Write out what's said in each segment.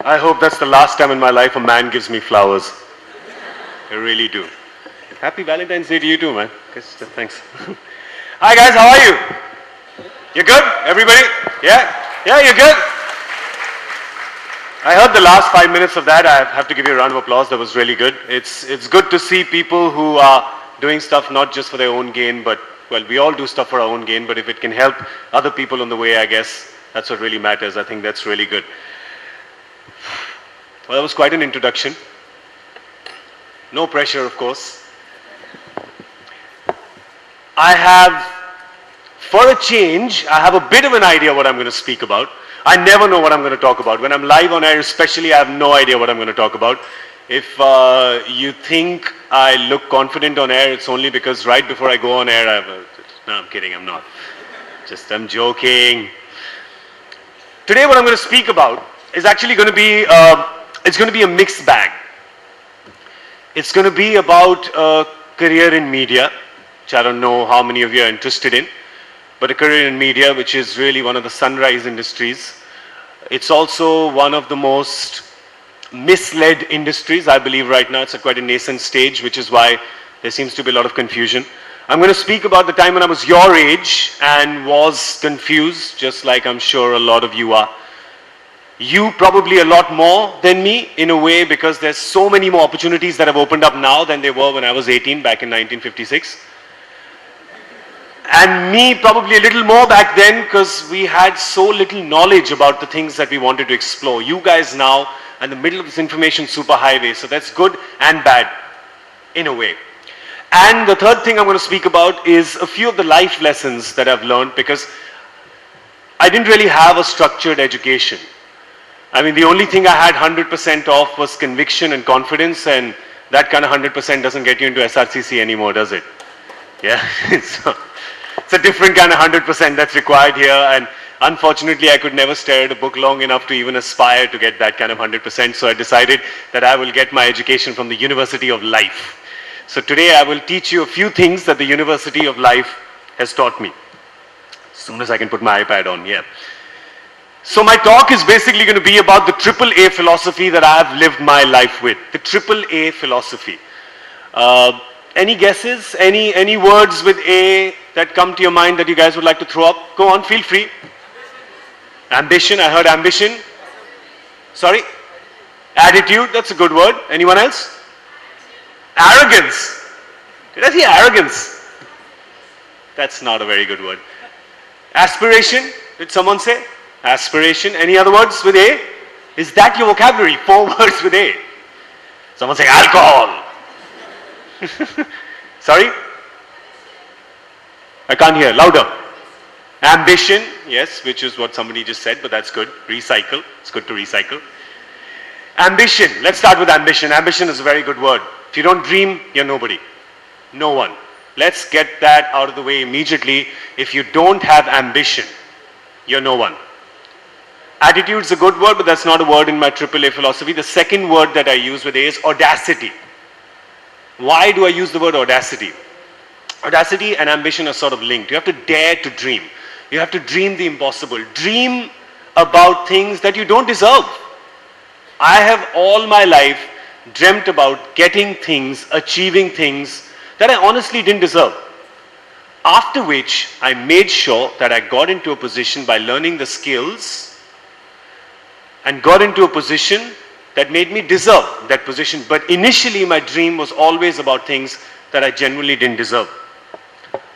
I hope that's the last time in my life a man gives me flowers. I really do. Happy Valentine's Day to you too, man. Thanks. Hi guys, how are you? You good? Everybody? Yeah? Yeah, you good? I heard the last 5 minutes of that. I have to give you a round of applause. That was really good. It's good to see people who are doing stuff not just for their own gain, but, well, we all do stuff for our own gain, but if it can help other people on the way, I guess that's what really matters. I think that's really good. Well, that was quite an introduction. No pressure, of course. For a change, I have a bit of an idea what I'm going to speak about. I never know what I'm going to talk about. When I'm live on air especially, I have no idea what I'm going to talk about. If you think I look confident on air, it's only because right before I go on air, no, I'm kidding, I'm not. I'm joking. Today what I'm going to speak about is actually going to be, it's going to be a mixed bag. It's going to be about a career in media, which I don't know how many of you are interested in, but a career in media, which is really one of the sunrise industries. It's also one of the most misled industries, I believe right now. It's at quite a nascent stage, which is why there seems to be a lot of confusion. I'm going to speak about the time when I was your age and was confused, just like I'm sure a lot of you are. You probably a lot more than me in a way, because there's so many more opportunities that have opened up now than they were when I was 18 back in 1956. And me probably a little more back then, because we had so little knowledge about the things that we wanted to explore. You guys now are in the middle of this information superhighway, so that's good and bad in a way. And the third thing I'm going to speak about is a few of the life lessons that I've learned, because I didn't really have a structured education. I mean, the only thing I had 100% of was conviction and confidence, and that kind of 100% doesn't get you into SRCC anymore, does it? Yeah, it's a different kind of 100% that's required here, and unfortunately I could never stare at a book long enough to even aspire to get that kind of 100%, so I decided that I will get my education from the University of Life. So today I will teach you a few things that the University of Life has taught me. As soon as I can put my iPad on, yeah. So my talk is basically going to be about the AAA philosophy that I have lived my life with. The AAA philosophy. Any guesses? Any words with A that come to your mind that you guys would like to throw up? Go on, feel free. Ambition, I heard ambition. Sorry? Attitude, that's a good word. Anyone else? Arrogance. Did I say arrogance? That's not a very good word. Aspiration, did someone say? Aspiration. Any other words with A? Is that your vocabulary? 4 words with A. Someone say alcohol. Sorry? I can't hear. Louder. Ambition. Yes, which is what somebody just said, but that's good. Recycle. It's good to recycle. Ambition. Let's start with ambition. Ambition is a very good word. If you don't dream, you're nobody. No one. Let's get that out of the way immediately. If you don't have ambition, you're no one. Attitude is a good word, but that's not a word in my AAA philosophy. The second word that I use with A is audacity. Why do I use the word audacity? Audacity and ambition are sort of linked. You have to dare to dream. You have to dream the impossible. Dream about things that you don't deserve. I have all my life dreamt about getting things, achieving things that I honestly didn't deserve. After which, I made sure that I got into a position by learning the skills and got into a position that made me deserve that position. But initially, my dream was always about things that I genuinely didn't deserve.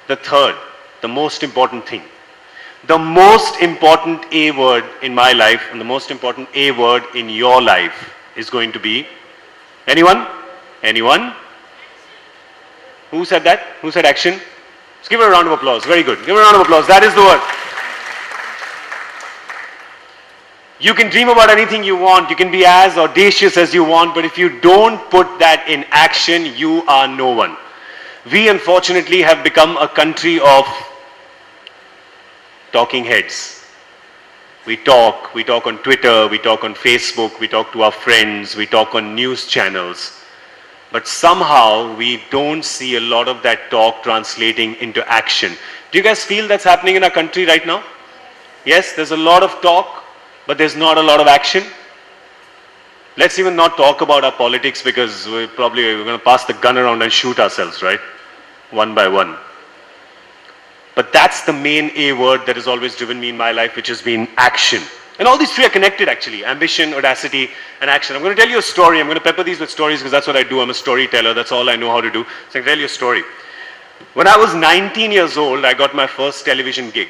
The third, the most important thing, the most important A word in my life and the most important A word in your life is going to be, anyone? Anyone? Who said that? Who said action? Let's give her a round of applause. Very good. Give her a round of applause. That is the word. You can dream about anything you want. You can be as audacious as you want, but if you don't put that in action, you are no one. We unfortunately have become a country of talking heads. We talk on Twitter, we talk on Facebook, we talk to our friends, we talk on news channels. But somehow we don't see a lot of that talk translating into action. Do you guys feel that's happening in our country right now? Yes, there's a lot of talk, but there's not a lot of action. Let's even not talk about our politics because we're going to pass the gun around and shoot ourselves, right? One by one. But that's the main A word that has always driven me in my life, which has been action. And all these three are connected actually, ambition, audacity, and action. I'm going to tell you a story. I'm going to pepper these with stories because that's what I do. I'm a storyteller. That's all I know how to do. So I can tell you a story. When I was 19 years old, I got my first television gig.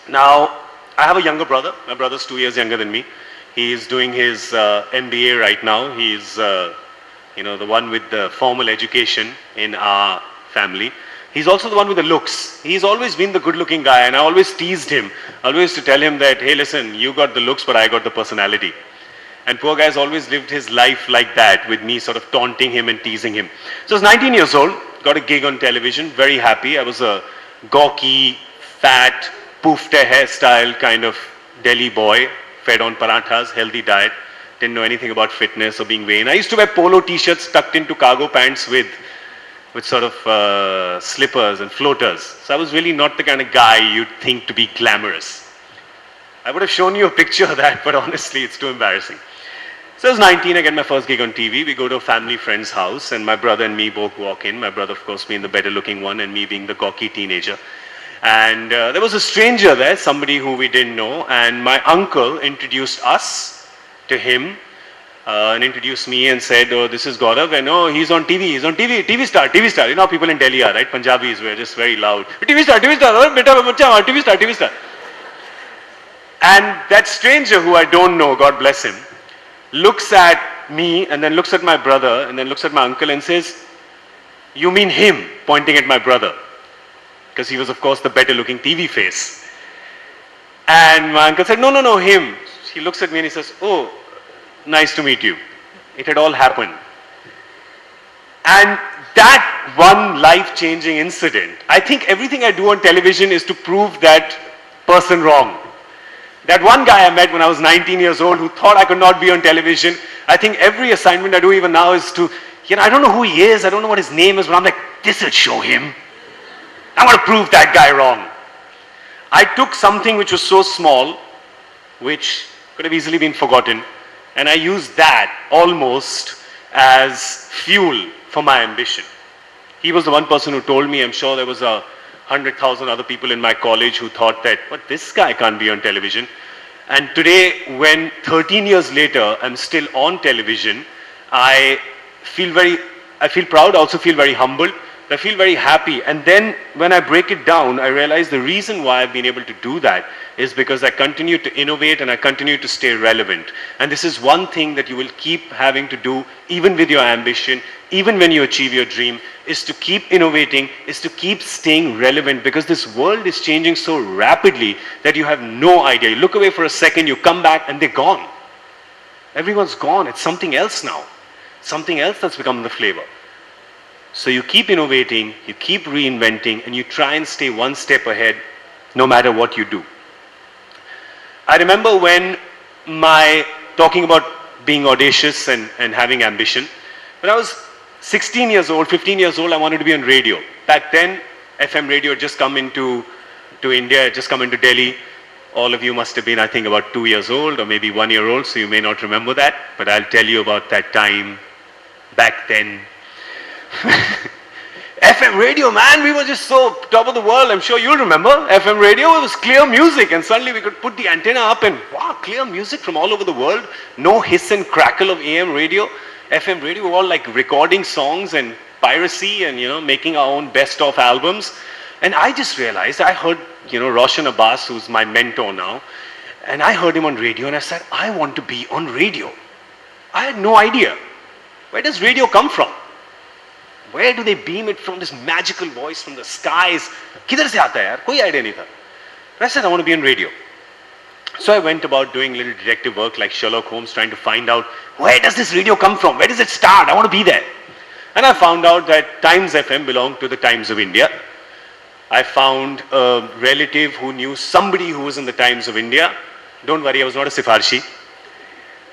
Now, I have a younger brother. My brother's 2 years younger than me. He is doing his MBA right now. He's, the one with the formal education in our family. He's also the one with the looks. He's always been the good-looking guy, and I always teased him. I always used to tell him that, hey, listen, you got the looks, but I got the personality. And poor guy's always lived his life like that, with me sort of taunting him and teasing him. So I was 19 years old, got a gig on television, very happy. I was a gawky, fat, poofed hairstyle kind of Delhi boy, fed on parathas, healthy diet, didn't know anything about fitness or being vain. I used to wear polo t-shirts tucked into cargo pants with sort of slippers and floaters. So I was really not the kind of guy you'd think to be glamorous. I would have shown you a picture of that, but honestly, it's too embarrassing. So I was 19, I get my first gig on TV. We go to a family friend's house, and my brother and me both walk in. My brother, of course, being the better looking one, and me being the gawky teenager. And there was a stranger there, somebody who we didn't know, and my uncle introduced us to him, and introduced me and said, oh, this is Gaurav, and oh, he's on TV, TV star. You know how people in Delhi are, right? Punjabis were just very loud. TV star, oh, beta, bacha, TV star. And that stranger who I don't know, God bless him, looks at me and then looks at my brother and then looks at my uncle and says, you mean him, pointing at my brother. Because he was, of course, the better looking TV face. And my uncle said, no, him. He looks at me and he says, oh, nice to meet you. It had all happened. And that one life-changing incident, I think everything I do on television is to prove that person wrong. That one guy I met when I was 19 years old who thought I could not be on television, I think every assignment I do even now is to, I don't know who he is, I don't know what his name is, but I'm like, this will show him. I want to prove that guy wrong. I took something which was so small, which could have easily been forgotten, and I used that almost as fuel for my ambition. He was the one person who told me. I'm sure there was 100,000 other people in my college who thought that, but this guy can't be on television. And today, when 13 years later, I'm still on television, I feel proud, I also feel very humbled. I feel very happy. And then when I break it down, I realize the reason why I've been able to do that is because I continue to innovate and I continue to stay relevant. And this is one thing that you will keep having to do even with your ambition, even when you achieve your dream, is to keep innovating, is to keep staying relevant, because this world is changing so rapidly that you have no idea. You look away for a second, you come back and they're gone. Everyone's gone. It's something else now. Something else that's become the flavor. So you keep innovating, you keep reinventing, and you try and stay one step ahead no matter what you do. I remember when talking about being audacious and having ambition, when I was 16 years old, 15 years old, I wanted to be on radio. Back then, FM radio had just come into India, had just come into Delhi. All of you must have been, I think, about 2 years old or maybe 1 year old, so you may not remember that, but I'll tell you about that time back then. FM radio, man, we were just so top of the world. I'm sure you'll remember. FM radio, it was clear music, and suddenly we could put the antenna up and wow, clear music from all over the world. No hiss and crackle of AM radio. FM radio, we were all like recording songs and piracy and, making our own best of albums. And I just realized, I heard, Roshan Abbas, who's my mentor now, and I heard him on radio and I said, I want to be on radio. I had no idea. Where does radio come from? Where do they beam it from, this magical voice from the skies? Kidhar se aata hai yaar? Koi idea nahi tha. And I said, I want to be on radio. So I went about doing little detective work like Sherlock Holmes, trying to find out, where does this radio come from? Where does it start? I want to be there. And I found out that Times FM belonged to the Times of India. I found a relative who knew somebody who was in the Times of India. Don't worry, I was not a sifarshi.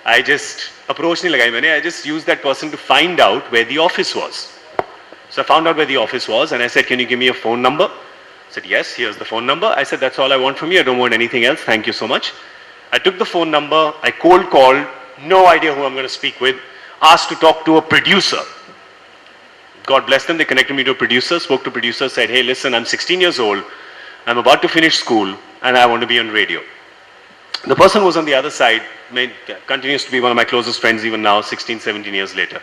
I just approached I just used that person to find out where the office was. So I found out where the office was and I said, can you give me a phone number? I said, yes, here's the phone number. I said, that's all I want from you. I don't want anything else. Thank you so much. I took the phone number. I cold called no idea who I'm going to speak with, asked to talk to a producer. God bless them, they connected me to a producer, spoke to a producer, said, hey, listen, I'm 16 years old, I'm about to finish school, and I want to be on radio. The person who was on the other side continues to be one of my closest friends even now, 16, 17 years later.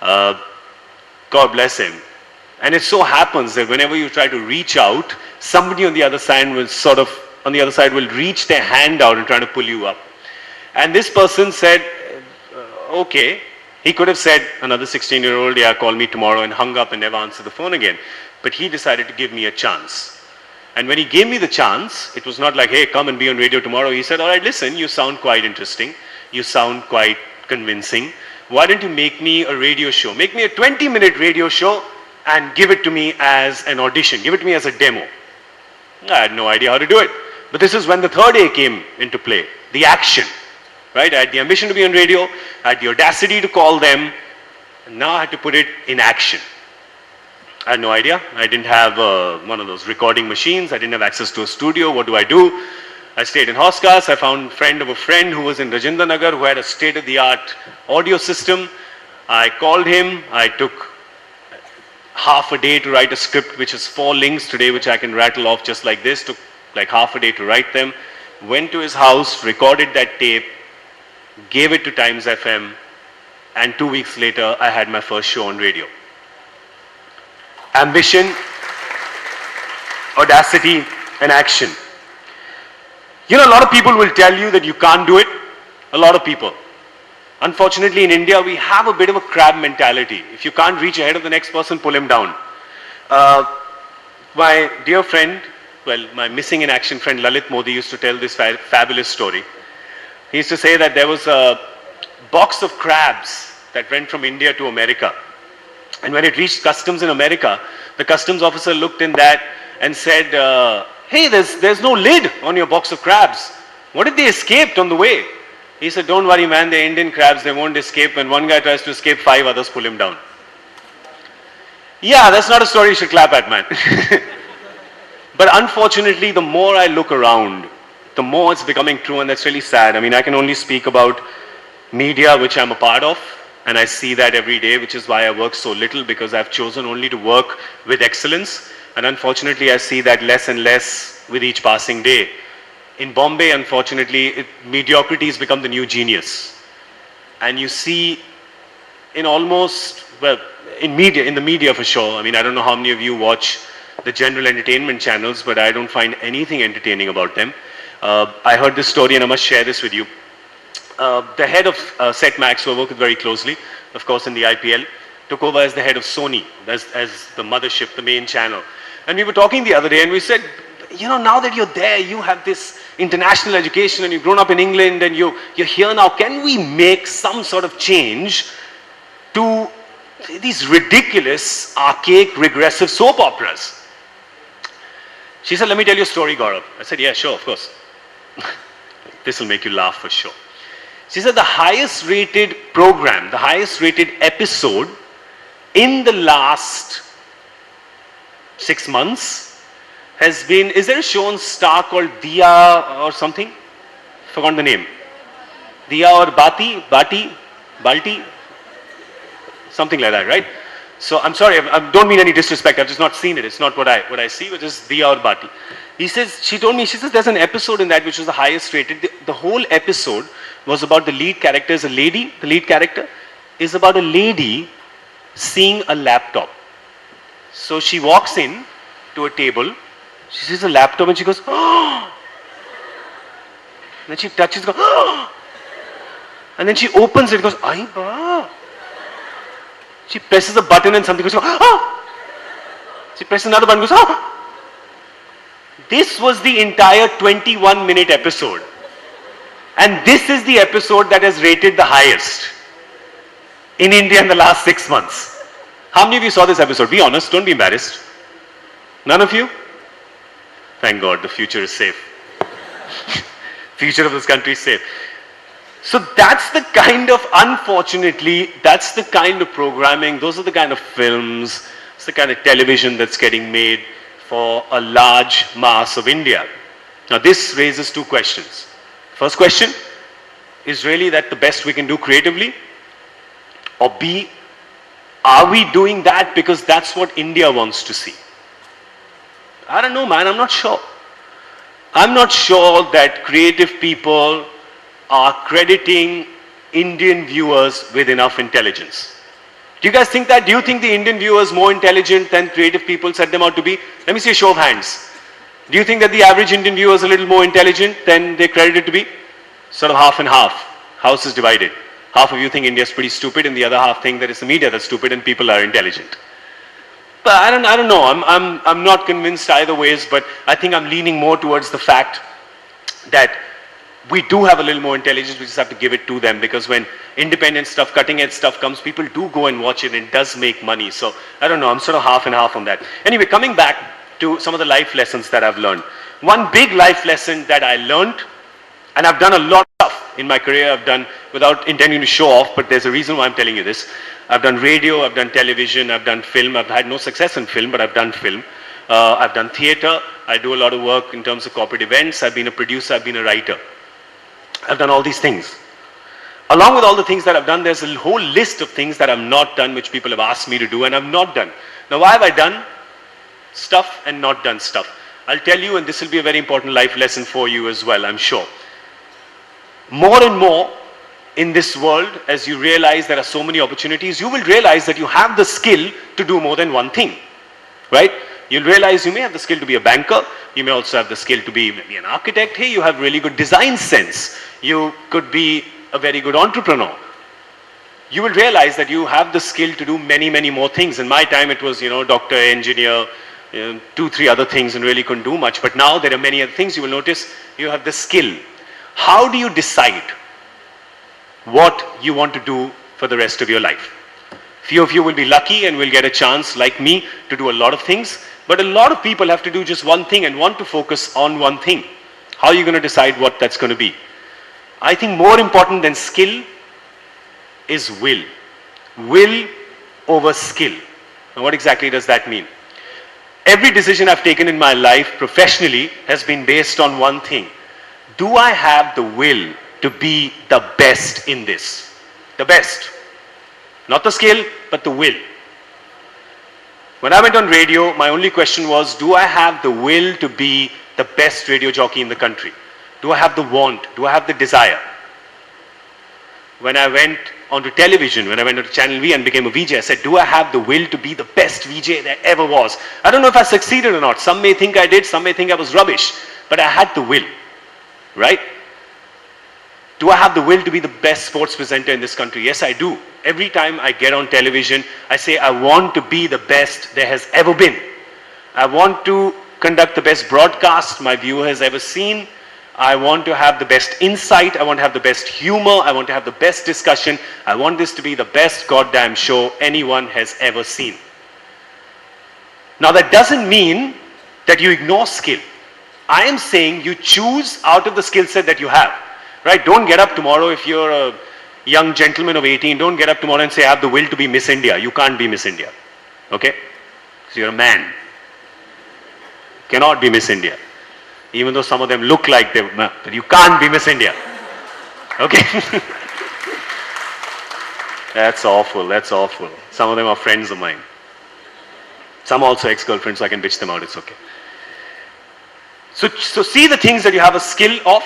God bless him. And it so happens that whenever you try to reach out, somebody on the other side will reach their hand out and try to pull you up. And this person said, okay. He could have said, another 16-year-old, yeah, call me tomorrow, and hung up and never answered the phone again. But he decided to give me a chance. And when he gave me the chance, it was not like, hey, come and be on radio tomorrow. He said, all right, listen, you sound quite interesting. You sound quite convincing. Why don't you make me a radio show? Make me a 20-minute radio show and give it to me as an audition. Give it to me as a demo. I had no idea how to do it. But this is when the third A came into play, the action. Right? I had the ambition to be on radio, I had the audacity to call them, and now I had to put it in action. I had no idea. I didn't have one of those recording machines. I didn't have access to a studio. What do? I stayed in Hoskas. I found a friend of a friend who was in Rajendra Nagar who had a state-of-the-art audio system. I called him. I took half a day to write a script which has 4 links today which I can rattle off just like this. Took like half a day to write them. Went to his house, recorded that tape, gave it to Times FM, and 2 weeks later I had my first show on radio. Ambition, audacity, and action. You know, a lot of people will tell you that you can't do it. A lot of people. Unfortunately, in India, we have a bit of a crab mentality. If you can't reach ahead of the next person, pull him down. My dear friend, well, my missing in action friend Lalit Modi used to tell this fabulous story. He used to say that there was a box of crabs that went from India to America. And when it reached customs in America, the customs officer looked in that and said, hey, there's no lid on your box of crabs. What if they escaped on the way? He said, don't worry, man, they're Indian crabs, they won't escape. When one guy tries to escape, 5 others pull him down. Yeah, that's not a story you should clap at, man. But unfortunately, the more I look around, the more it's becoming true, and that's really sad. I mean, I can only speak about media, which I'm a part of, and I see that every day, which is why I work so little, because I've chosen only to work with excellence. And unfortunately, I see that less and less with each passing day. In Bombay, unfortunately, mediocrity has become the new genius. And you see in almost, well, in the media for sure. I mean, I don't know how many of you watch the general entertainment channels, but I don't find anything entertaining about them. I heard this story and I must share this with you. The head of Setmax, who I work with very closely, of course in the IPL, took over as the head of Sony, as the mothership, the main channel. And we were talking the other day and we said, you know, now that you're there, you have this international education and you've grown up in England and you're here now, can we make some sort of change to these ridiculous, archaic, regressive soap operas? She said, let me tell you a story, Gaurav. I said, yeah, sure, of course. This will make you laugh for sure. She said the highest rated program, the highest rated episode in the last 6 months has been, is there a show on Star called Diya or something? Forgotten the name. Diya or Balti? Something like that, right? So I'm sorry, I don't mean any disrespect, I've just not seen it. It's not what I see, which is Diya or Bati. She told me, there's an episode in that which was the highest rated. The whole episode was about the lead character is a lady. The lead character is about a lady seeing a laptop. So she walks in to a table, she sees a laptop and she goes, oh! And then she touches, goes, oh! And then she opens it, goes, ay ba! She presses a button and something goes, oh! She presses another button and goes, oh! This was the entire 21-minute episode. And this is the episode that has rated the highest in India in the last 6 months. How many of you saw this episode? Be honest, don't be embarrassed. None of you? Thank God, the future is safe. Future of this country is safe. So that's the kind of, unfortunately, that's the kind of programming, those are the kind of films, it's the kind of television that's getting made for a large mass of India. Now this raises 2 questions. First question, is really that the best we can do creatively? Or B, are we doing that because that's what India wants to see? I don't know, man, I'm not sure. I'm not sure that creative people are crediting Indian viewers with enough intelligence. Do you guys think that? Do you think the Indian viewers more intelligent than creative people set them out to be? Let me see a show of hands. Do you think that the average Indian viewer is a little more intelligent than they credit it to be? Sort of half and half. House is divided. Half of you think India is pretty stupid, and the other half think that it's the media that's stupid and people are intelligent. But I don't know. I'm not convinced either ways, but I think I'm leaning more towards the fact that we do have a little more intelligence. We just have to give it to them, because when independent stuff, cutting edge stuff comes, people do go and watch it, and it does make money. So I don't know. I'm sort of half and half on that. Anyway, coming back to some of the life lessons that I've learned. One big life lesson that I learned, and I've done a lot of stuff in my career, I've done without intending to show off, but there's a reason why I'm telling you this. I've done radio, I've done television, I've done film. I've had no success in film, but I've done film. I've done theater. I do a lot of work in terms of corporate events. I've been a producer, I've been a writer. I've done all these things. Along with all the things that I've done, there's a whole list of things that I've not done, which people have asked me to do, and I've not done. Now, why have I done stuff and not done stuff? I'll tell you, and this will be a very important life lesson for you as well, I'm sure. More and more in this world, as you realize there are so many opportunities, you will realize that you have the skill to do more than one thing, right? You'll realize you may have the skill to be a banker, you may also have the skill to be maybe an architect. Hey, you have really good design sense. You could be a very good entrepreneur. You will realize that you have the skill to do many, many more things. In my time, it was, doctor, engineer, 2-3 other things, and really couldn't do much. But now there are many other things. You will notice you have the skill. How do you decide what you want to do for the rest of your life? Few of you will be lucky and will get a chance, like me, to do a lot of things. But a lot of people have to do just one thing and want to focus on one thing. How are you going to decide what that's going to be? I think more important than skill is will. Will over skill. Now, what exactly does that mean? Every decision I've taken in my life professionally has been based on one thing. Do I have the will to be the best in this? The best. Not the skill, but the will. When I went on radio, my only question was, do I have the will to be the best radio jockey in the country? Do I have the want? Do I have the desire? When I went onto television, when I went onto Channel V and became a VJ, I said, do I have the will to be the best VJ there ever was? I don't know if I succeeded or not. Some may think I did, some may think I was rubbish, but I had the will, right? Do I have the will to be the best sports presenter in this country? Yes, I do. Every time I get on television, I say, I want to be the best there has ever been. I want to conduct the best broadcast my viewer has ever seen. I want to have the best insight. I want to have the best humor. I want to have the best discussion. I want this to be the best goddamn show anyone has ever seen. Now, that doesn't mean that you ignore skill. I am saying you choose out of the skill set that you have. Right? Don't get up tomorrow if you're a young gentleman of 18. Don't get up tomorrow and say, I have the will to be Miss India. You can't be Miss India. Okay? Because you're a man. You cannot be Miss India. Even though some of them look like them, but you can't be Miss India. Okay? That's awful. That's awful. Some of them are friends of mine. Some also ex-girlfriends, so I can bitch them out. It's okay. So see the things that you have a skill of.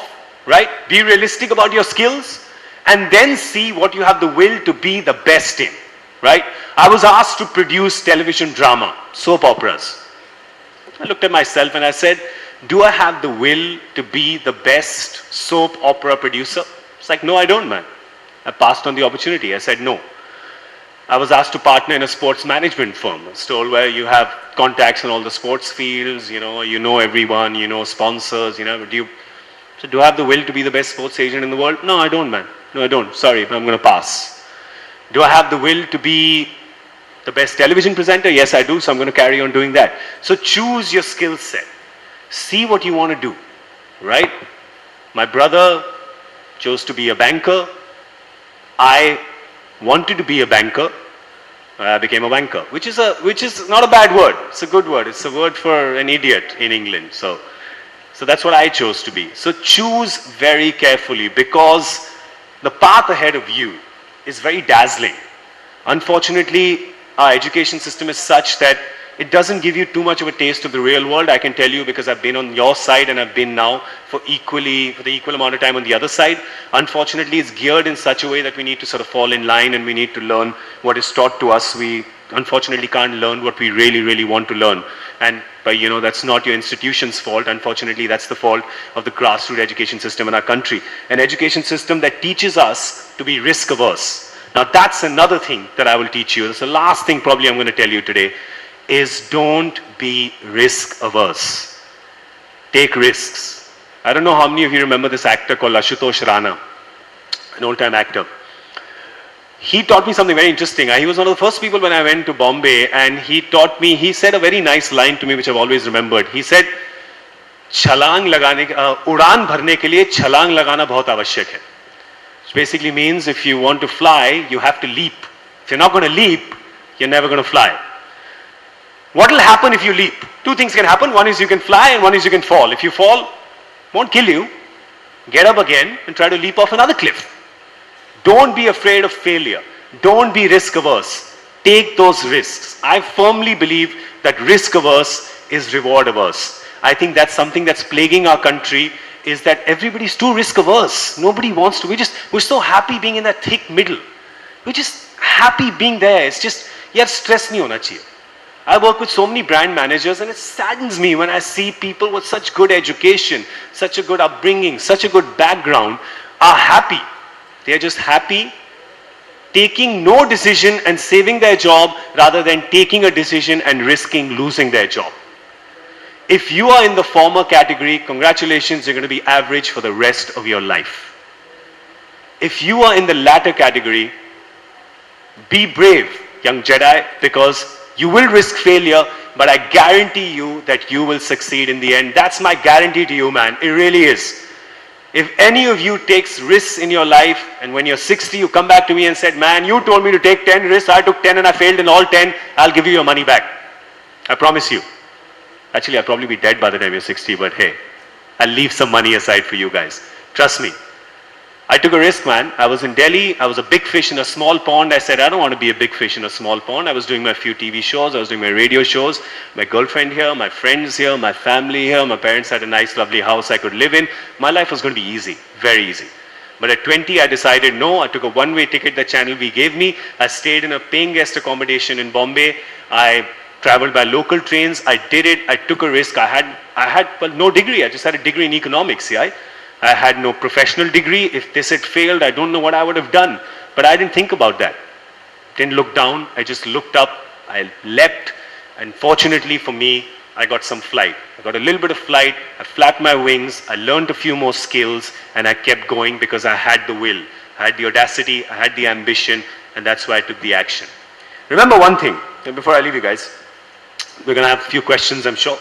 Right? Be realistic about your skills, and then see what you have the will to be the best in. Right? I was asked to produce television drama, soap operas. I looked at myself and I said, do I have the will to be the best soap opera producer? It's like, no, I don't, man. I passed on the opportunity. I said no. I was asked to partner in a sports management firm. It's told where you have contacts in all the sports fields, you know everyone, sponsors, So do I have the will to be the best sports agent in the world? No, I don't, man. No, I don't. Sorry, but I'm going to pass. Do I have the will to be the best television presenter? Yes, I do. So I'm going to carry on doing that. So choose your skill set. See what you want to do, right? My brother chose to be a banker. I wanted to be a banker. I became a banker, which is not a bad word. It's a good word. It's a word for an idiot in England. So that's what I chose to be. So choose very carefully, because the path ahead of you is very dazzling. Unfortunately, our education system is such that it doesn't give you too much of a taste of the real world. I can tell you because I've been on your side and I've been now for the equal amount of time on the other side. Unfortunately, it's geared in such a way that we need to sort of fall in line and we need to learn what is taught to us. We unfortunately can't learn what we really, really want to learn. And but that's not your institution's fault. Unfortunately, that's the fault of the grassroots education system in our country. An education system that teaches us to be risk averse. Now that's another thing that I will teach you. That's the last thing probably I'm going to tell you today, is don't be risk averse. Take risks. I don't know how many of you remember this actor called Ashutosh Rana, an old time actor. He taught me something very interesting. He was one of the first people when I went to Bombay, and he said a very nice line to me which I've always remembered. He said, छलांग लगाने उड़ान भरने के लिए छलांग लगाना बहुत आवश्यक है. Which basically means if you want to fly, you have to leap. If you're not going to leap, you're never going to fly. What will happen if you leap? Two things can happen. One is you can fly and one is you can fall. If you fall, it won't kill you. Get up again and try to leap off another cliff. Don't be afraid of failure. Don't be risk averse. Take those risks. I firmly believe that risk averse is reward averse. I think that's something that's plaguing our country, is that everybody's too risk averse. Nobody wants to. We're so happy being in that thick middle. We're just happy being there. It's just, yaar, stress nahi hona chahiye. I work with so many brand managers and it saddens me when I see people with such good education, such a good upbringing, such a good background are happy. They are just happy taking no decision and saving their job rather than taking a decision and risking losing their job. If you are in the former category, congratulations, you're going to be average for the rest of your life. If you are in the latter category, be brave, young Jedi, because you will risk failure, but I guarantee you that you will succeed in the end. That's my guarantee to you, man. It really is. If any of you takes risks in your life, and when you're 60, you come back to me and said, man, you told me to take 10 risks, I took 10 and I failed in all 10, I'll give you your money back. I promise you. Actually, I'll probably be dead by the time you're 60, but hey, I'll leave some money aside for you guys. Trust me. I took a risk, man. I was in Delhi. I was a big fish in a small pond. I said, I don't want to be a big fish in a small pond. I was doing my few TV shows. I was doing my radio shows. My girlfriend here, my friends here, my family here. My parents had a nice, lovely house I could live in. My life was going to be easy, very easy. But at 20, I decided no. I took a one-way ticket the Channel V gave me. I stayed in a paying guest accommodation in Bombay. I traveled by local trains. I did it. I took a risk. I had well, no degree. I just had a degree in economics, yeah. I had no professional degree. If this had failed, I don't know what I would have done. But I didn't think about that. Didn't look down. I just looked up. I leapt. And fortunately for me, I got some flight. I got a little bit of flight. I flapped my wings. I learned a few more skills. And I kept going because I had the will. I had the audacity. I had the ambition. And that's why I took the action. Remember one thing, before I leave you guys. We're going to have a few questions, I'm sure.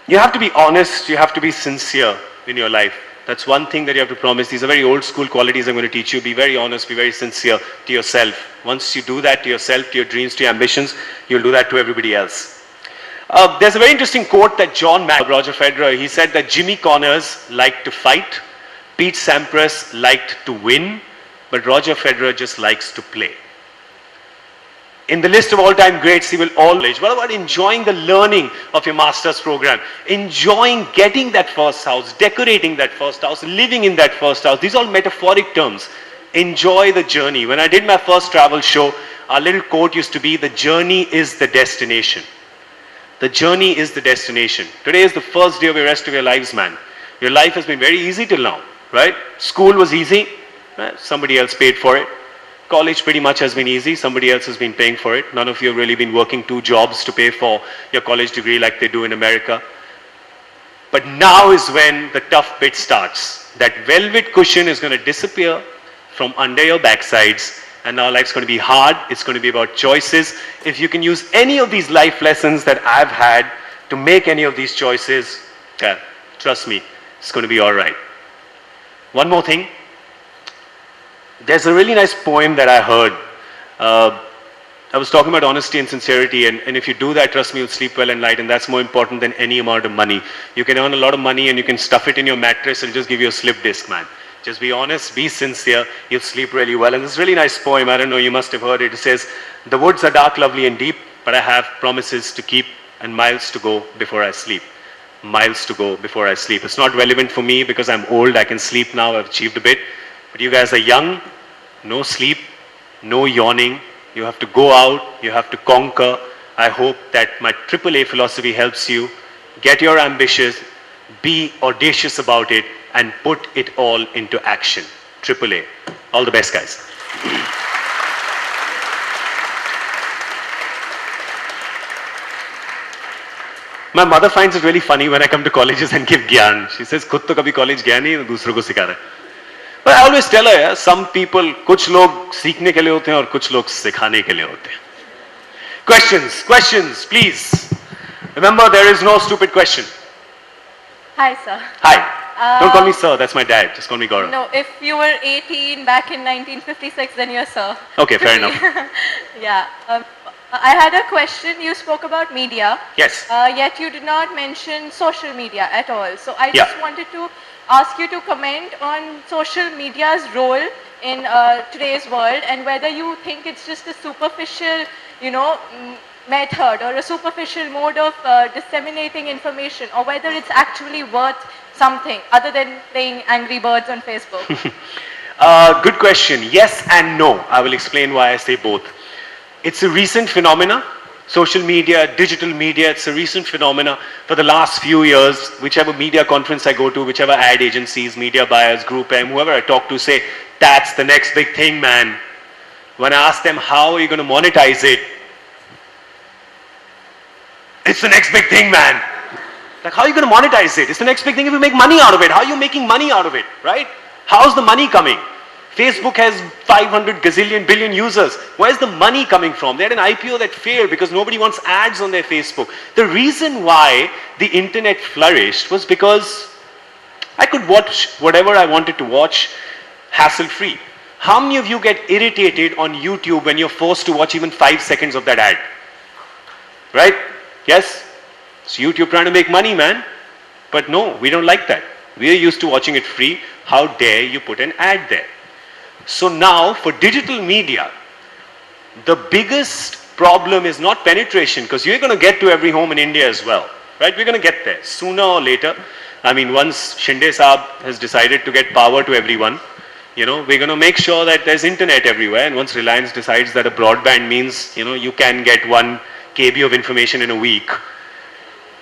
You have to be honest, you have to be sincere in your life. That's one thing that you have to promise. These are very old school qualities I'm going to teach you. Be very honest, be very sincere to yourself. Once you do that to yourself, to your dreams, to your ambitions, you'll do that to everybody else. There's a very interesting quote that Roger Federer, he said that Jimmy Connors liked to fight, Pete Sampras liked to win, but Roger Federer just likes to play. In the list of all-time greats, he will always. What about enjoying the learning of your master's program? Enjoying getting that first house, decorating that first house, living in that first house. These are all metaphoric terms. Enjoy the journey. When I did my first travel show, our little quote used to be, the journey is the destination. The journey is the destination. Today is the first day of the rest of your lives, man. Your life has been very easy till now, right? School was easy. Somebody else paid for it. College pretty much has been easy. Somebody else has been paying for it. None of you have really been working 2 jobs to pay for your college degree like they do in America. But now is when the tough bit starts. That velvet cushion is going to disappear from under your backsides, and now life's going to be hard. It's going to be about choices. If you can use any of these life lessons that I've had to make any of these choices, trust me, it's going to be all right. One more thing. There's a really nice poem that I heard. I was talking about honesty and sincerity, and if you do that, trust me, you'll sleep well at night, and that's more important than any amount of money. You can earn a lot of money and you can stuff it in your mattress, it'll just give you a slip disc, man. Just be honest, be sincere, you'll sleep really well. And this really nice poem, I don't know, you must have heard it. It says, the woods are dark, lovely and deep, but I have promises to keep and miles to go before I sleep. Miles to go before I sleep. It's not relevant for me because I'm old, I can sleep now, I've achieved a bit. But you guys are young, no sleep, no yawning. You have to go out, you have to conquer. I hope that my AAA philosophy helps you. Get your ambitions, be audacious about it, and put it all into action. AAA. All the best, guys. My mother finds it really funny when I come to colleges and give gyan. She says, "Khud to kabhi college gaya nahi, दूसरों को सिखा रहा है." But I always tell her, yeah, some people, कुछ लोग सीखने के लिए होते हैं और कुछ लोग सिखाने के लिए होते हैं. Questions, please. Remember, there is no stupid question. Hi, sir. Hi. Don't call me sir, that's my dad. Just call me Gaurav. No, if you were 18 back in 1956, then you're sir. Okay, fair enough. Yeah. I had a question. You spoke about media. Yes. Yet you did not mention social media at all. So I just wanted to ask you to comment on social media's role in today's world and whether you think it's just a superficial, method or a superficial mode of disseminating information, or whether it's actually worth something other than playing Angry Birds on Facebook. Good question. Yes and no. I will explain why I say both. It's a recent phenomena. Social media, digital media, it's a recent phenomena for the last few years. Whichever media conference I go to, whichever ad agencies, media buyers, Group M, whoever I talk to say, that's the next big thing, man. When I ask them, how are you going to monetize it? It's the next big thing, man. Like, how are you going to monetize it? It's the next big thing if you make money out of it. How are you making money out of it, right? How's the money coming? Facebook has 500 gazillion billion users. Where's the money coming from? They had an IPO that failed because nobody wants ads on their Facebook. The reason why the internet flourished was because I could watch whatever I wanted to watch hassle-free. How many of you get irritated on YouTube when you're forced to watch even 5 seconds of that ad? Right? Yes? It's YouTube trying to make money, man. But no, we don't like that. We are used to watching it free. How dare you put an ad there? So now, for digital media, the biggest problem is not penetration, because you're going to get to every home in India as well, right? We're going to get there sooner or later. I mean, once Shinde Saab has decided to get power to everyone, we're going to make sure that there's internet everywhere. And once Reliance decides that a broadband means, you can get 1 KB of information in a week,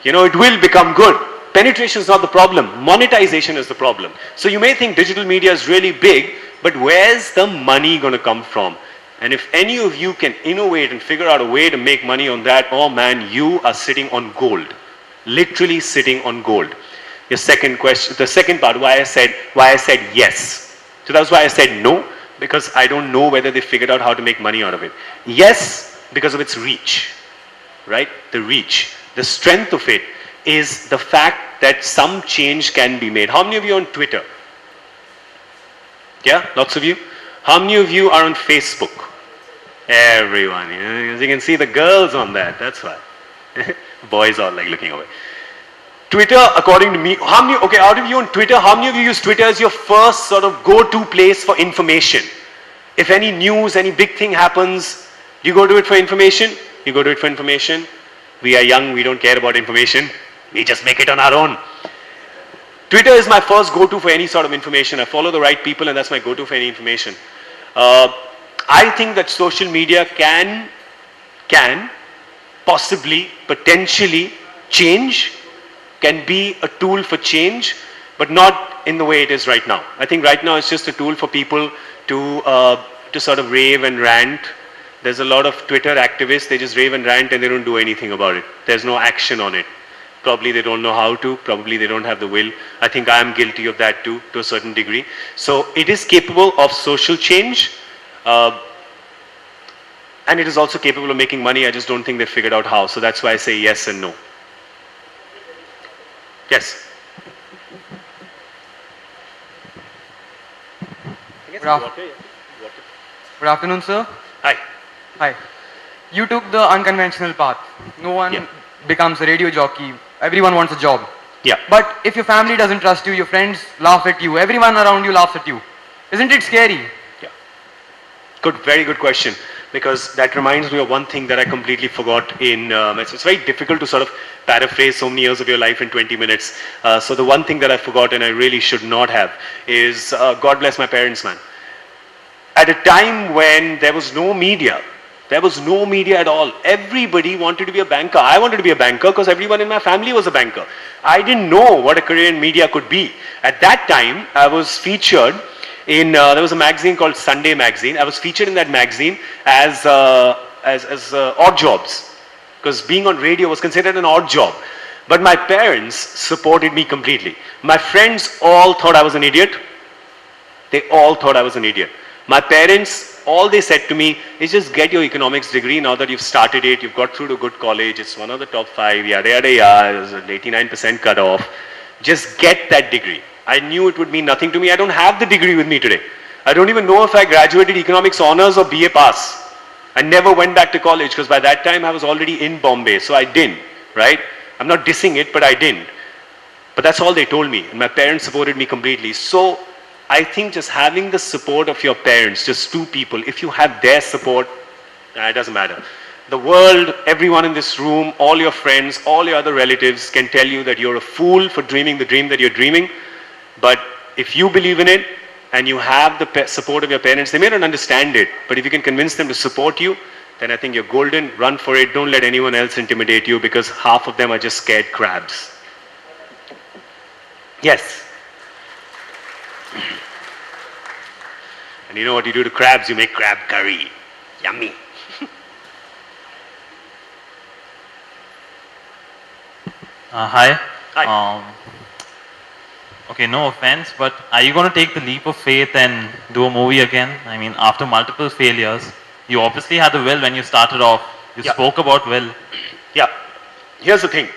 it will become good. Penetration is not the problem. Monetization is the problem. So you may think digital media is really big, but where's the money going to come from? And if any of you can innovate and figure out a way to make money on that, oh man, you are sitting on gold. Literally sitting on gold. Your second question, the second part, why I said yes. So that's why I said no, because I don't know whether they figured out how to make money out of it. Yes, because of its reach, right? The reach, the strength of it is the fact that some change can be made. How many of you are on Twitter? Yeah, lots of you. How many of you are on Facebook? Everyone. As you can see the girls on that, that's why. Boys are like looking away. Twitter, according to me, out of you on Twitter, how many of you use Twitter as your first sort of go-to place for information? If any news, any big thing happens, do you go to it for information? You go to it for information. We are young, we don't care about information. We just make it on our own. Twitter is my first go-to for any sort of information. I follow the right people and that's my go-to for any information. I think that social media can possibly, potentially change, can be a tool for change, but not in the way it is right now. I think right now it's just a tool for people to sort of rave and rant. There's a lot of Twitter activists, they just rave and rant and they don't do anything about it. There's no action on it. Probably they don't know how to, probably they don't have the will. I think I am guilty of that too, to a certain degree. So it is capable of social change, and it is also capable of making money. I just don't think they've figured out how. So that's why I say yes and no. Yes? Good afternoon, sir. Hi. Hi. You took the unconventional path. No one becomes a radio jockey. Everyone wants a job. Yeah. But if your family doesn't trust you, your friends laugh at you, everyone around you laughs at you. Isn't it scary? Yeah. Good, very good question. Because that reminds me of one thing that I completely forgot in, it's very difficult to sort of paraphrase so many years of your life in 20 minutes. So the one thing that I forgot and I really should not have is, God bless my parents, man. At a time when there was no media at all. Everybody wanted to be a banker. I wanted to be a banker because everyone in my family was a banker. I didn't know what a career in media could be. At that time, I was featured in, there was a magazine called Sunday Magazine. I was featured in that magazine as odd jobs, because being on radio was considered an odd job. But my parents supported me completely. My friends all thought I was an idiot. They all thought I was an idiot. My parents, all they said to me is just get your economics degree now that you've started it, you've got through to a good college, it's one of the top 5, yada yada yada, there's an 89% cutoff. Just get that degree. I knew it would mean nothing to me. I don't have the degree with me today. I don't even know if I graduated economics honors or BA pass. I never went back to college because by that time I was already in Bombay, so I didn't, right? I'm not dissing it, but I didn't. But that's all they told me, and my parents supported me completely. So I think just having the support of your parents, just two people, if you have their support, it doesn't matter. The world, everyone in this room, all your friends, all your other relatives can tell you that you're a fool for dreaming the dream that you're dreaming. But if you believe in it and you have the support of your parents, they may not understand it, but if you can convince them to support you, then I think you're golden. Run for it. Don't let anyone else intimidate you, because half of them are just scared crabs. Yes. And you know what you do to crabs? You make crab curry. Yummy. Hi. Hi. Okay, no offense, but are you going to take the leap of faith and do a movie again? I mean, after multiple failures, you obviously had the will when you started off. You spoke about will. Yeah. Here's the thing.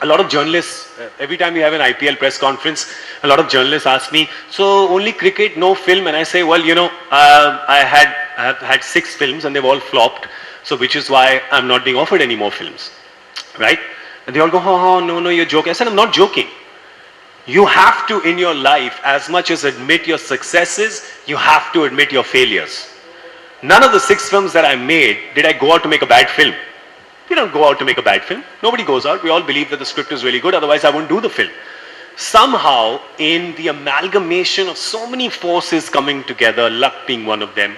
A lot of journalists, every time we have an IPL press conference, a lot of journalists ask me, so only cricket, no film? And I say, well, you know, I have had 6 films and they've all flopped. So which is why I'm not being offered any more films, right? And they all go, oh, no, you're joking. I said, I'm not joking. You have to, in your life, as much as admit your successes, you have to admit your failures. None of the 6 films that I made did I go out to make a bad film. We don't go out to make a bad film. Nobody goes out. We all believe that the script is really good, otherwise I wouldn't do the film. Somehow, in the amalgamation of so many forces coming together, luck being one of them,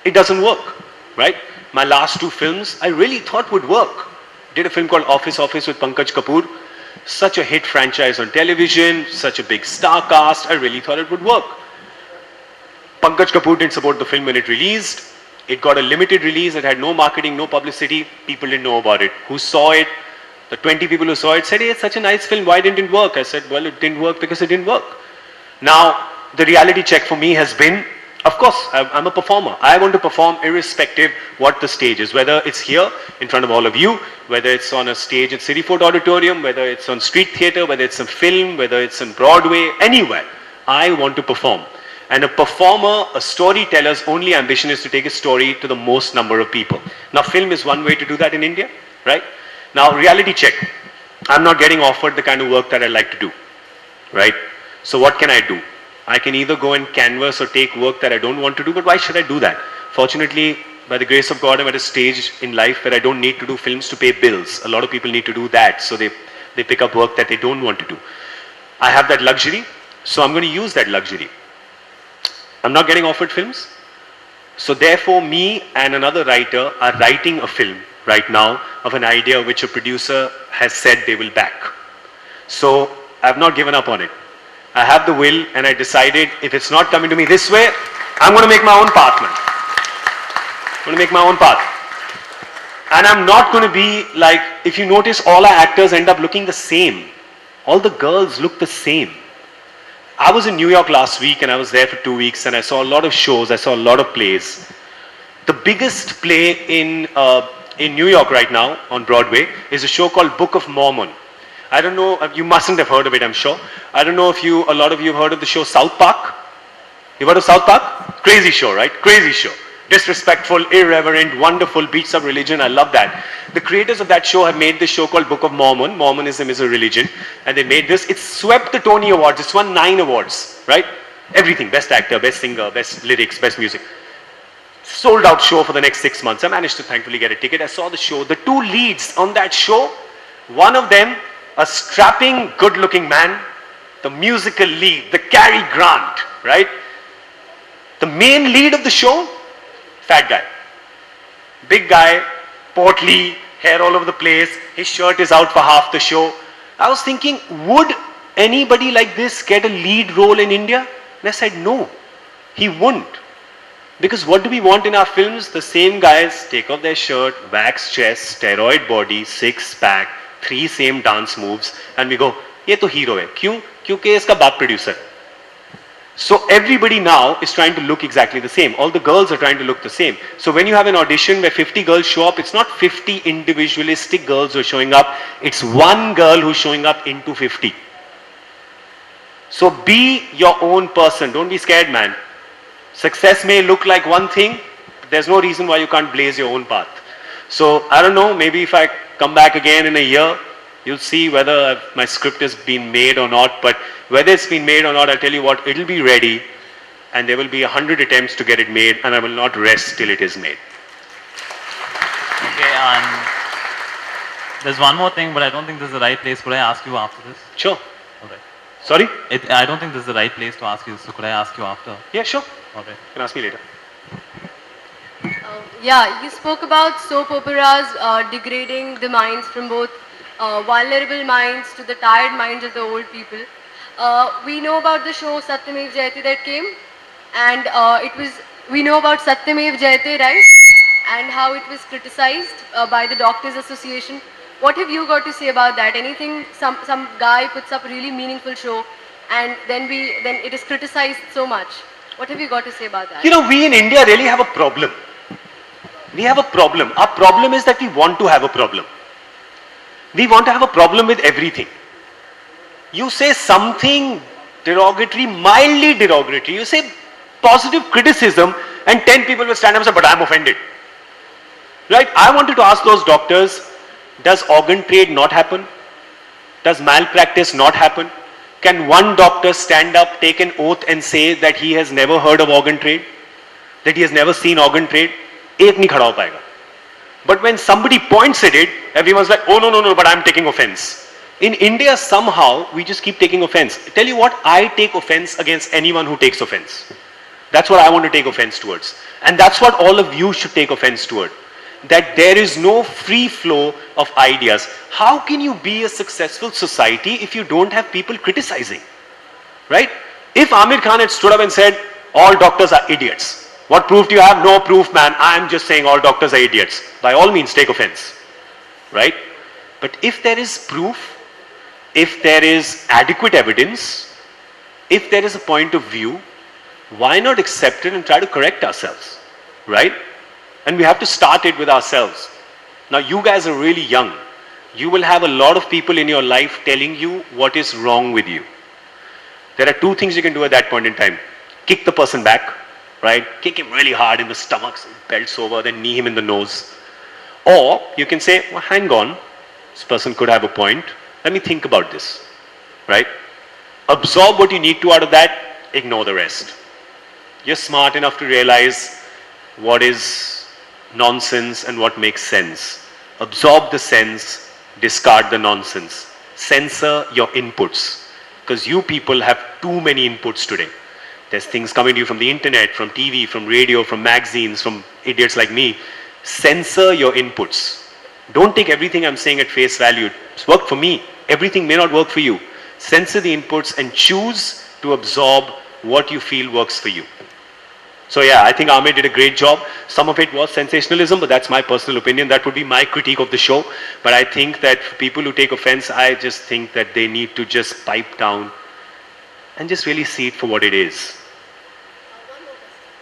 it doesn't work, right? My last 2 films, I really thought would work. Did a film called Office with Pankaj Kapoor. Such a hit franchise on television, such a big star cast, I really thought it would work. Pankaj Kapoor didn't support the film when it released. It got a limited release, it had no marketing, no publicity, people didn't know about it. Who saw it? The 20 people who saw it said, hey, it's such a nice film, why didn't it work? I said, well, it didn't work because it didn't work. Now, the reality check for me has been, of course, I'm a performer. I want to perform irrespective what the stage is, whether it's here in front of all of you, whether it's on a stage at City Fort Auditorium, whether it's on street theatre, whether it's a film, whether it's on Broadway, anywhere. I want to perform. And a performer, a storyteller's only ambition is to take a story to the most number of people. Now, film is one way to do that in India, right? Now, reality check. I'm not getting offered the kind of work that I like to do, right? So what can I do? I can either go and canvas or take work that I don't want to do, but why should I do that? Fortunately, by the grace of God, I'm at a stage in life where I don't need to do films to pay bills. A lot of people need to do that, so they pick up work that they don't want to do. I have that luxury, so I'm going to use that luxury. I'm not getting offered films, so therefore me and another writer are writing a film right now of an idea which a producer has said they will back. So I've not given up on it. I have the will, and I decided if it's not coming to me this way, I'm going to make my own path, man. I'm going to make my own path. And I'm not going to be like, if you notice, all our actors end up looking the same. All the girls look the same. I was in New York last week and I was there for 2 weeks and I saw a lot of shows, I saw a lot of plays. The biggest play in New York right now on Broadway is a show called Book of Mormon. I don't know, you mustn't have heard of it, I'm sure. I don't know if a lot of you have heard of the show South Park. You've heard of South Park? Crazy show, right? Crazy show. Disrespectful, irreverent, wonderful, beats up religion. I love that. The creators of that show have made this show called Book of Mormon. Mormonism is a religion. And they made this. It swept the Tony Awards. It's won 9 awards, right? Everything. Best actor, best singer, best lyrics, best music. Sold out show for the next 6 months. I managed to thankfully get a ticket. I saw the show. The 2 leads on that show, one of them, a strapping, good-looking man, the musical lead, the Cary Grant, right? The main lead of the show, fat guy. Big guy, portly, hair all over the place, his shirt is out for half the show. I was thinking, would anybody like this get a lead role in India? And I said, no, he wouldn't. Because what do we want in our films? The same guys take off their shirt, wax chest, steroid body, 6-pack, 3 same dance moves, and we go, ye to hero hai. Kyun? Kyunki iska baap producer. So everybody now is trying to look exactly the same. All the girls are trying to look the same. So when you have an audition where 50 girls show up, it's not 50 individualistic girls who are showing up. It's one girl who's showing up into 50. So be your own person. Don't be scared, man. Success may look like one thing, but there's no reason why you can't blaze your own path. So I don't know, maybe if I come back again in a year, you'll see whether my script has been made or not. But whether it's been made or not, I'll tell you what, it'll be ready. And there will be 100 attempts to get it made. And I will not rest till it is made. Okay, and there's one more thing, but I don't think this is the right place. Could I ask you after this? Sure. All right. Sorry? I don't think this is the right place to ask you. So could I ask you after? Yeah, sure. All right. You can ask me later. Yeah, you spoke about soap operas degrading the minds from both vulnerable minds to the tired minds of the old people. We know about the show Satyamev Jayate that came, and we know about Satyamev Jayate, right? And how it was criticized by the Doctors Association. What have you got to say about that? Anything, some guy puts up a really meaningful show, and then it is criticized so much. What have you got to say about that? You know, we in India really have a problem. We have a problem. Our problem is that we want to have a problem. We want to have a problem with everything. You say something derogatory, mildly derogatory. You say positive criticism and 10 people will stand up and say, but I'm offended. Right? I wanted to ask those doctors, does organ trade not happen? Does malpractice not happen? Can one doctor stand up, take an oath and say that he has never heard of organ trade? That he has never seen organ trade? Ek nahi khada ho payega. But when somebody points at it, everyone's like, oh no, but I'm taking offense. In India, somehow, we just keep taking offense. I tell you what, I take offense against anyone who takes offense. That's what I want to take offense towards. And that's what all of you should take offense toward. That there is no free flow of ideas. How can you be a successful society if you don't have people criticizing? Right? If Amir Khan had stood up and said, all doctors are idiots. What proof do you have? No proof, man. I'm just saying all doctors are idiots. By all means, take offense. Right? But if there is proof, if there is adequate evidence, if there is a point of view, why not accept it and try to correct ourselves? Right? And we have to start it with ourselves. Now, you guys are really young. You will have a lot of people in your life telling you what is wrong with you. There are 2 things you can do at that point in time. Kick the person back. Right? Kick him really hard in the stomach, belts over, then knee him in the nose. Or you can say, well, hang on, this person could have a point. Let me think about this. Right? Absorb what you need to out of that, ignore the rest. You're smart enough to realize what is nonsense and what makes sense. Absorb the sense, discard the nonsense. Censor your inputs. Because you people have too many inputs today. There's things coming to you from the internet, from TV, from radio, from magazines, from idiots like me. Censor your inputs. Don't take everything I'm saying at face value. It's worked for me. Everything may not work for you. Censor the inputs and choose to absorb what you feel works for you. So yeah, I think Amir did a great job. Some of it was sensationalism, but that's my personal opinion. That would be my critique of the show. But I think that for people who take offense, I just think that they need to just pipe down and just really see it for what it is.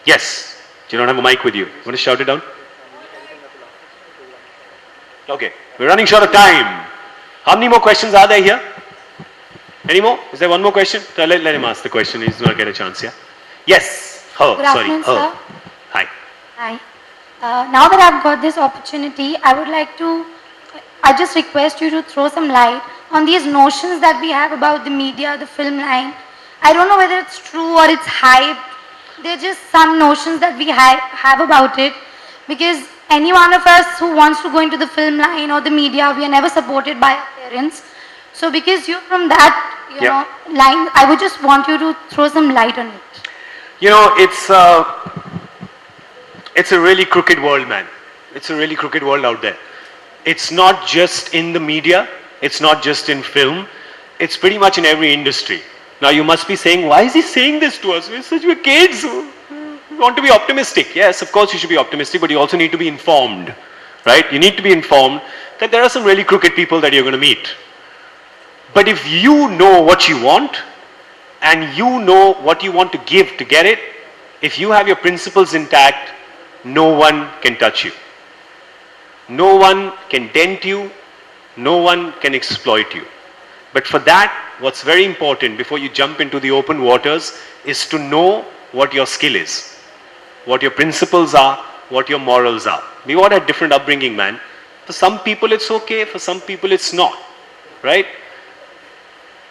Yes. You don't have a mic with you. You want to shout it down? Okay. We're running short of time. How many more questions are there here? Any more? Is there one more question? So let him ask the question. He's not get a chance, yeah? Yes. Her. Good Sorry. afternoon, Her. sir. Hi. Hi. Now that I've got this opportunity, I just request you to throw some light on these notions that we have about the media, the film line. I don't know whether it's true or it's hype. They're just some notions that we have about it. Because any one of us who wants to go into the film line or the media, we are never supported by our parents. So because you're from that, line, I would just want you to throw some light on it. You know, it's a really crooked world, man. It's a really crooked world out there. It's not just in the media, it's not just in film, it's pretty much in every industry. Now you must be saying, why is he saying this to us? We're kids. We want to be optimistic. Yes, of course you should be optimistic, but you also need to be informed, right? You need to be informed that there are some really crooked people that you're going to meet. But if you know what you want, and you know what you want to give to get it, if you have your principles intact, no one can touch you. No one can dent you. No one can exploit you. But for that, what's very important before you jump into the open waters is to know what your skill is, what your principles are, what your morals are. We all had different upbringing, man. For some people it's okay, for some people it's not, right?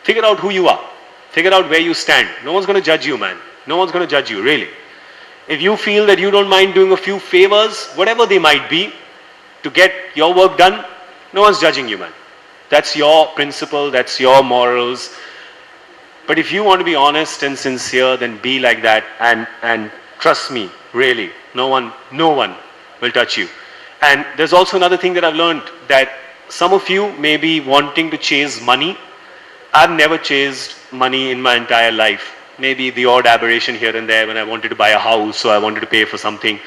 Figure out who you are. Figure out where you stand. No one's going to judge you, man. No one's going to judge you, really. If you feel that you don't mind doing a few favors, whatever they might be, to get your work done, no one's judging you, man. That's your principle, that's your morals. But if you want to be honest and sincere, then be like that, and trust me, really, no one will touch you. And there's also another thing that I've learned, that some of you may be wanting to chase money. I've never chased money in my entire life. Maybe the odd aberration here and there when I wanted to buy a house or I wanted to pay for something.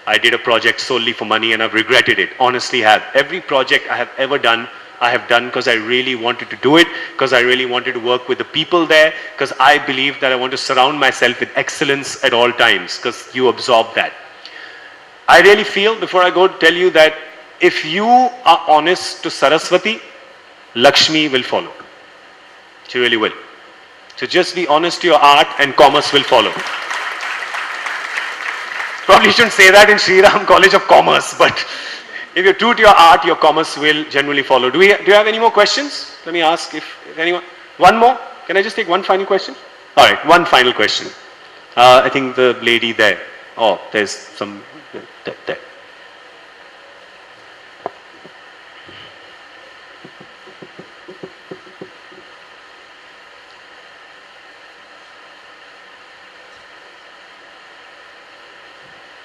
I did a project solely for money and I've regretted it. Honestly have. Every project I have ever done, I have done because I really wanted to do it, because I really wanted to work with the people there, because I believe that I want to surround myself with excellence at all times, because you absorb that. I really feel, before I go, to tell you that if you are honest to Saraswati, Lakshmi will follow. She really will. So just be honest to your art and commerce will follow. Probably shouldn't say that in Sri Ram College of Commerce, but if you're true to your art, your commerce will generally follow. Do you have any more questions? Let me ask if anyone. One more? Can I just take one final question? All right, one final question. I think the lady there. Oh, there's some there.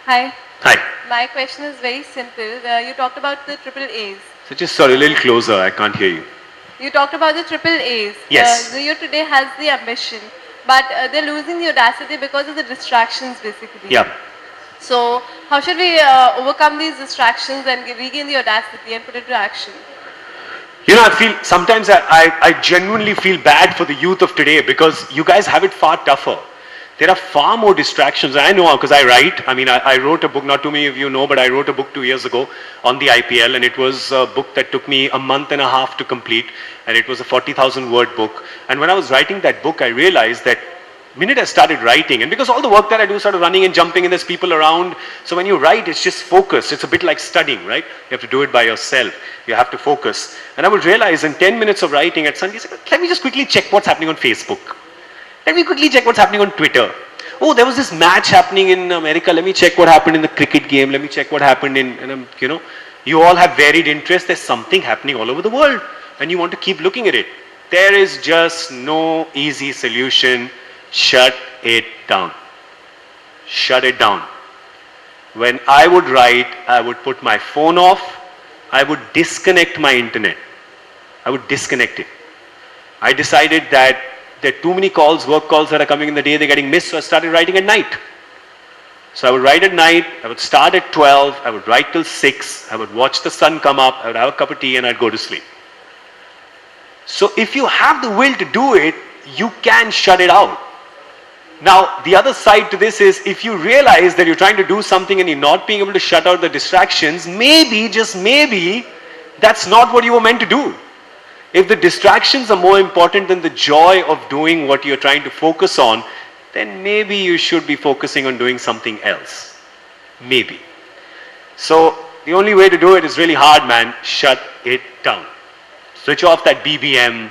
Hi. Hi. My question is very simple. You talked about the triple A's. So just sorry, a little closer. I can't hear you. You talked about the triple A's. Yes. The youth today has the ambition, but they're losing the audacity because of the distractions, basically. Yeah. So how should we overcome these distractions and regain the audacity and put it to action? You know, I feel sometimes I genuinely feel bad for the youth of today because you guys have it far tougher. There are far more distractions. I know because I write. I mean, I wrote a book, not too many of you know, but I wrote a book 2 years ago on the IPL, and it was a book that took me a month and a half to complete, and it was a 40,000 word book. And when I was writing that book, I realized that the minute I started writing, and because all the work that I do started running and jumping and there's people around, so when you write, it's just focus. It's a bit like studying, right? You have to do it by yourself. You have to focus. And I would realize in 10 minutes of writing at Sunday, let me just quickly check what's happening on Facebook. Let me quickly check what's happening on Twitter. Oh, there was this match happening in America. Let me check what happened in the cricket game. Let me check what happened in you know, you all have varied interests. There's something happening all over the world and you want to keep looking at it. There is just no easy solution. Shut it down. Shut it down. When I would write, I would put my phone off. I would disconnect my internet. I would disconnect it. I decided that there are too many calls, work calls that are coming in the day, they're getting missed, so I started writing at night. So I would write at night, I would start at 12, I would write till 6, I would watch the sun come up, I would have a cup of tea and I'd go to sleep. So if you have the will to do it, you can shut it out. Now, the other side to this is, if you realize that you're trying to do something and you're not being able to shut out the distractions, maybe, just maybe, that's not what you were meant to do. If the distractions are more important than the joy of doing what you're trying to focus on, then maybe you should be focusing on doing something else. Maybe. So the only way to do it is really hard, man. Shut it down. Switch off that BBM,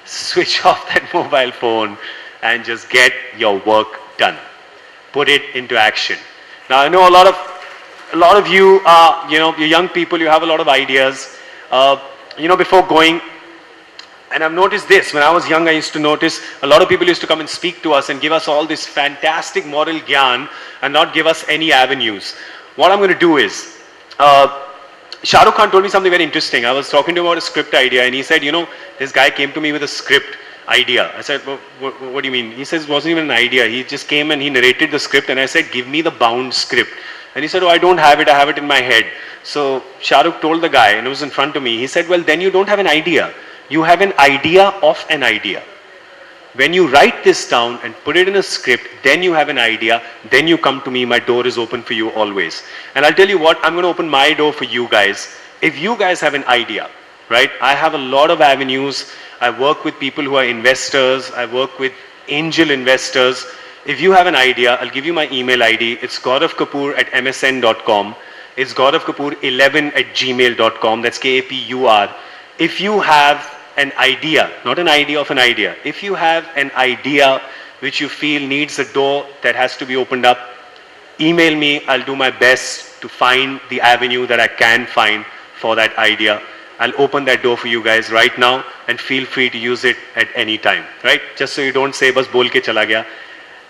switch off that mobile phone, and just get your work done. Put it into action. Now I know a lot of you are, you're young people, you have a lot of ideas. Before going, and I've noticed this, when I was young I used to notice a lot of people used to come and speak to us and give us all this fantastic moral gyan and not give us any avenues. What I'm going to do is, Shah Rukh Khan told me something very interesting. I was talking to him about a script idea and he said, this guy came to me with a script idea. I said, what do you mean? He says, it wasn't even an idea. He just came and he narrated the script and I said, give me the bound script. And he said, oh, I don't have it. I have it in my head. So Shah Rukh told the guy, and it was in front of me. He said, well, then you don't have an idea. You have an idea of an idea. When you write this down and put it in a script, then you have an idea. Then you come to me. My door is open for you always. And I'll tell you what, I'm going to open my door for you guys. If you guys have an idea, right? I have a lot of avenues. I work with people who are investors. I work with angel investors. If you have an idea, I'll give you my email ID. It's gauravkapoor@msn.com. It's gauravkapoor11@gmail.com. That's KAPUR. If you have an idea, not an idea of an idea, if you have an idea which you feel needs a door that has to be opened up, email me. I'll do my best to find the avenue that I can find for that idea. I'll open that door for you guys right now and feel free to use it at any time, right? Just so you don't say, bas bol ke chala gaya.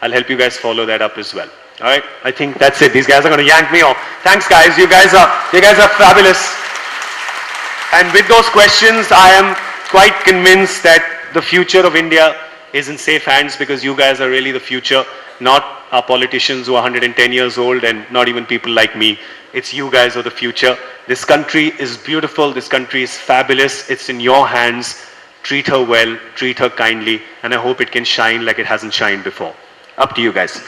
I'll help you guys follow that up as well. All right? I think that's it. These guys are going to yank me off. Thanks, guys. You guys are fabulous. And with those questions, I am quite convinced that the future of India is in safe hands because you guys are really the future, not our politicians who are 110 years old and not even people like me. It's you guys who are the future. This country is beautiful. This country is fabulous. It's in your hands. Treat her well. Treat her kindly. And I hope it can shine like it hasn't shined before. Up to you guys.